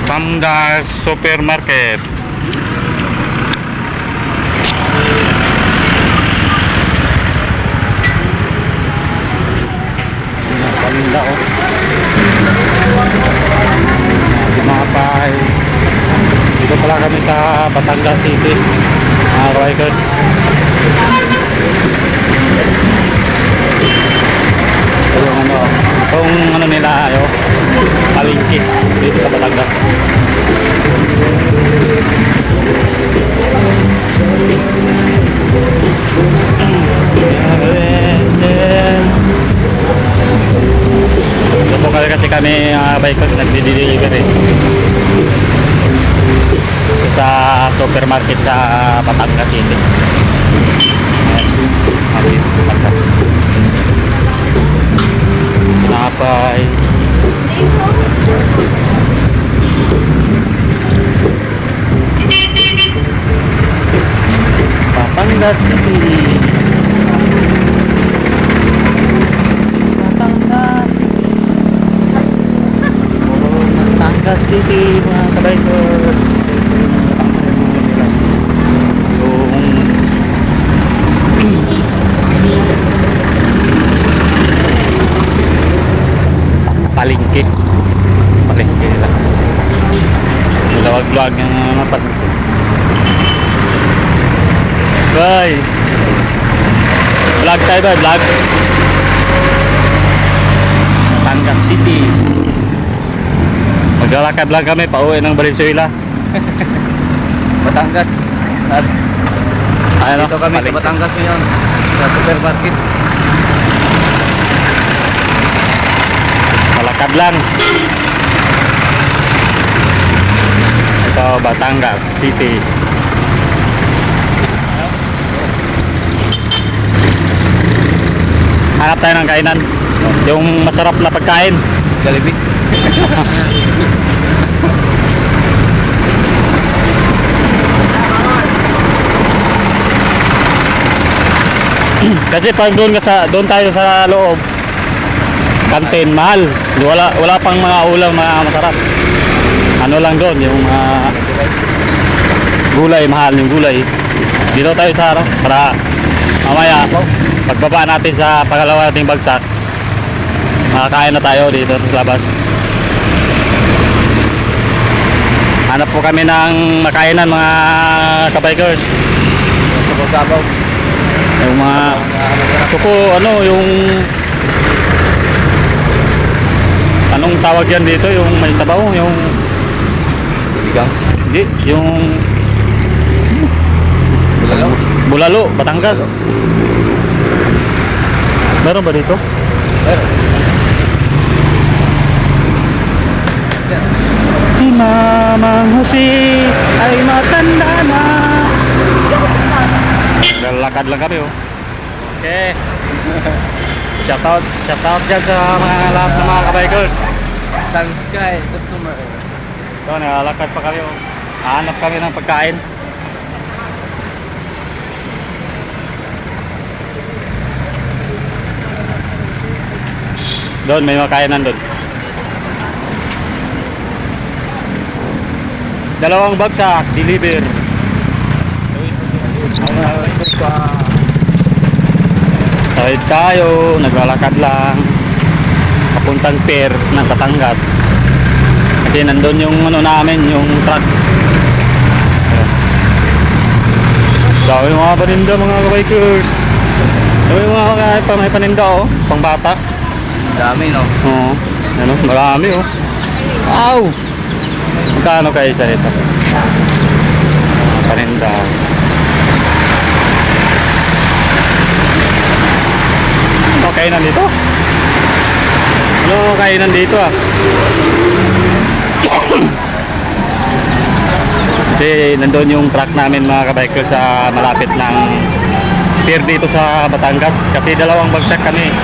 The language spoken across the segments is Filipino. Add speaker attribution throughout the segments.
Speaker 1: Batangas Supermarket. Paninda oh. Sinapay. Dito pala kami sa Batangas City, mga bikers. Yung ano, itong ano nila ayo, palengke dito sa Batangas. Ito po kasi kami bikers nagdi-delivery sa supermarket sa Batangas City. Ayan, Batangas. Sinapay. Batangas City. Batangas City. Oh, Batangas City mga kabikers. Palengke nila. Malawag-luwag yung mapat. Bye. Vlog tayo ba? Vlog. Batangas City. Maglalakad lang kami pauwi ng Valenzuela.
Speaker 2: Batangas.
Speaker 1: Ano?
Speaker 2: Dito kami sa Batangas ngayon. Sa supermarket.
Speaker 1: Malakad lang. Ito Batangas City. Hanap tayo ng kainan. Yung masarap na pagkain.
Speaker 2: Jollibee.
Speaker 1: Kasi pag doon tayo sa loob, kantin mahal. Wala pang mga ulam mga masarap. Ano lang doon yung gulay, mahal yung gulay. Dito tayo sa para mamaya pagbaba natin sa pangalawa nating bagsak, makakain na tayo dito sa labas. Hanap po kami ng makainan mga kabikers.
Speaker 2: Sabaw-sabaw.
Speaker 1: Yung mga suko, ano yung anong tawag yan dito, yung may sabaw, yung
Speaker 2: Bigang.
Speaker 1: hindi, yung
Speaker 2: Bulalo.
Speaker 1: bulalo, Batangas. Meron ba dito?
Speaker 2: Meron.
Speaker 1: Si Mamang Jose ay matanda na. Lalakad lang kami oh. Okay. Shout out dyan sa mga lahat ng mga kabikers.
Speaker 2: Sun Sky customer.
Speaker 1: So, nalalakad pa kami oh. Hanap kami ng pagkain. Doon, may makainan doon. Dalawang bagsak, deliver. Tawid tayo, naglalakad lang papuntang pier ng Batangas. Kasi nandun yung ano namin, yung truck. Dami mga paninda mga kabikers. Dami mga may paninda oh, pang bata.
Speaker 2: Dami no.
Speaker 1: Oo, ano, marami oh. Wow! Magkano kayo isa nito? Paninda. Ano kainan dito? Ano kainan dito ah? Kasi nandun yung truck namin mga kabikers sa malapit ng pier dito sa Batangas. Kasi dalawang bagsak kami.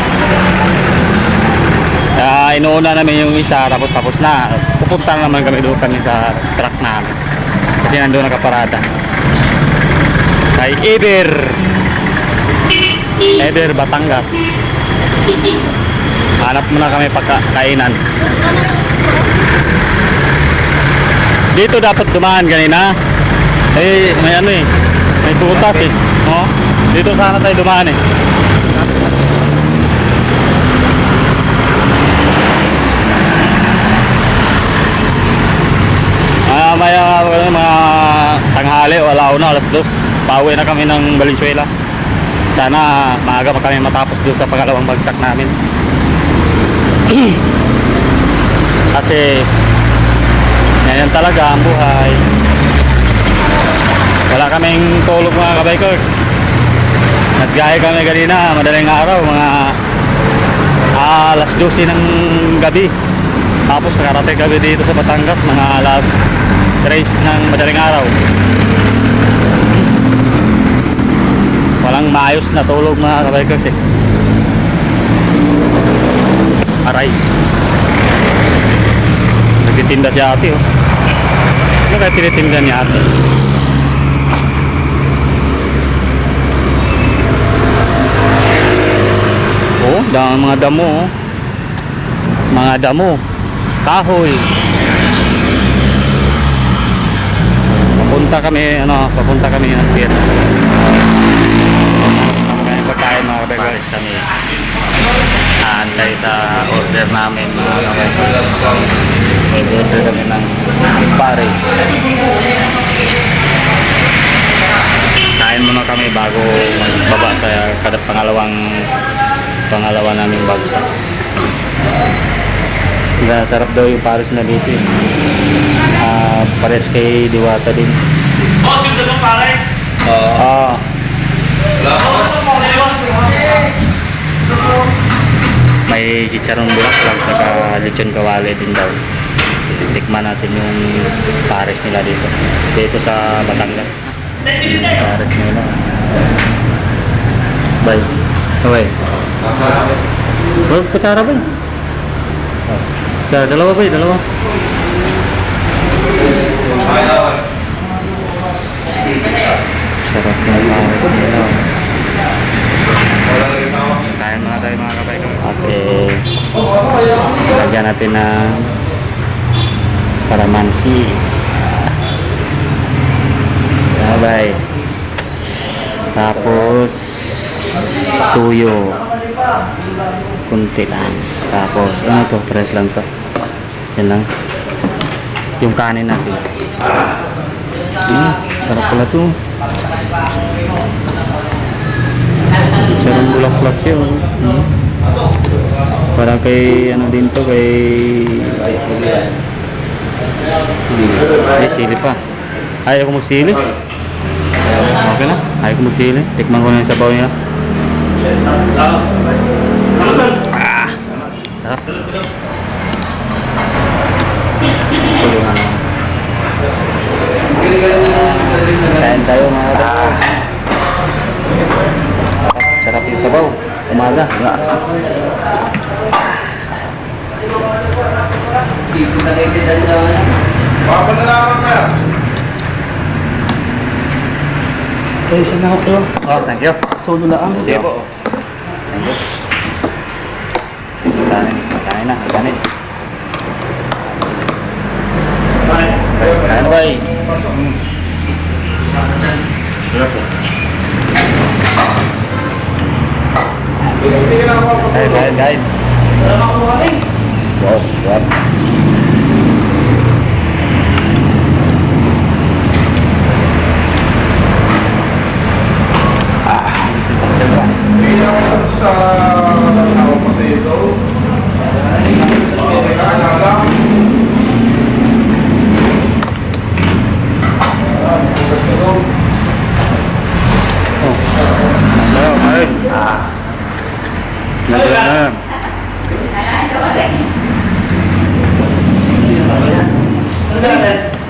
Speaker 1: Inuuna namin yung isa tapos na. Pupunta naman kami doon kami sa truck namin. Kasi nandun nakaparada. Kay Ever Batangas. Hanap muna kami pagkainan. Dito dapat dumaan kanina. Eh, may ano eh. May tutas eh. Oh, dito sana tayo dumaan eh. Maya mga tanghali o alauna, alas 2. Pauwi na kami ng Valenzuela. Sana maaga pa kami matapos doon sa pangalawang bagsak namin. Kasi ganyan talaga ang buhay. Wala kaming tulog mga kabikers. Naggahe kami kanina, madaling araw, mga alas 12 ng gabi. Tapos nakarating kami dito sa Batangas, mga alas 3 ng madaling araw. Walang maayos na tulog mga kabikers eh. Aray. Nagtitinda si ate oh. Ano kaya tinitinda ni ate? Oh, mga damo oh. Mga damo. Kahoy. Papunta kami ng pier. Kami pagkain mga kabikers kami. Antay sa order namin mga kabikers. May order kami ng Paris. Kain muna kami bago magbaba sa kada pangalawa naming bagsak. Sarap daw yung Paris na dito eh. Pares kay Diwata din.
Speaker 2: Oh, simple mo Paris?
Speaker 1: May chicharon bulaklak saka lechon kawali din daw. Tikman natin yung Paris nila dito sa Batangas. Paris nila. Bye. Okay. Kutsara ba? Dalawa ba? Dalawa. Sarap na Paris nila. Kain mga tayo mga kabikers. Okay. Lagyan natin ng kalamansi. Bye. Tapos tuyo. Kunti lang. Tapos ano to? Press lang to. Yan lang. Yung kanin natin. Sarap pala to. Sarang bulaklak siya. Parang kay ano din to, kay sili pa. Ayaw ko magsili. Okay na, ayaw ko magsili. Tikman ko na yung sabaw niya. Sarap. Tulungan mo. Kain tayo mga kapatid. Sarap yung sabaw. Umaga.
Speaker 2: Okay, siya na ako.
Speaker 1: Oh, thank you.
Speaker 2: Solo lang.
Speaker 1: Sige po. Thank you. Kain na. Kain. Kain, bye. Kain. Wow, wow.
Speaker 3: Sa tao pa sa ito.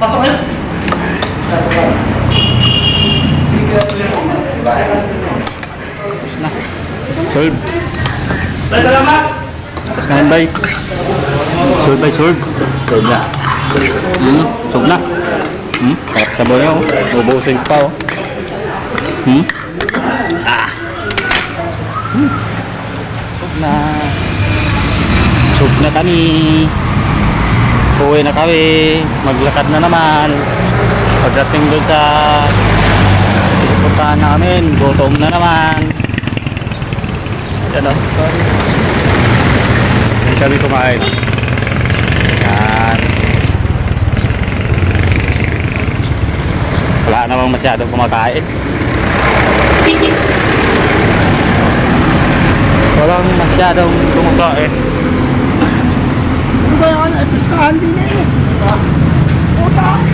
Speaker 2: Pasok na.
Speaker 1: Solve.
Speaker 2: Salamat.
Speaker 1: Tapos kain, bye. Solve, bye, solve. Solve na. Solve na. Sarap sabaw niya, oh. Ubusin pa, oh. Solve na kami. Uwi na kami. Maglakad na naman. Pagdating doon sa pupuntahan namin, gutom na naman. Yan o. Yan kami kumain. Yan. Wala namang masyadong kumakain. Walang masyadong kumakain.
Speaker 2: Ano ba yan? Ay, pustahan din eh. Puta.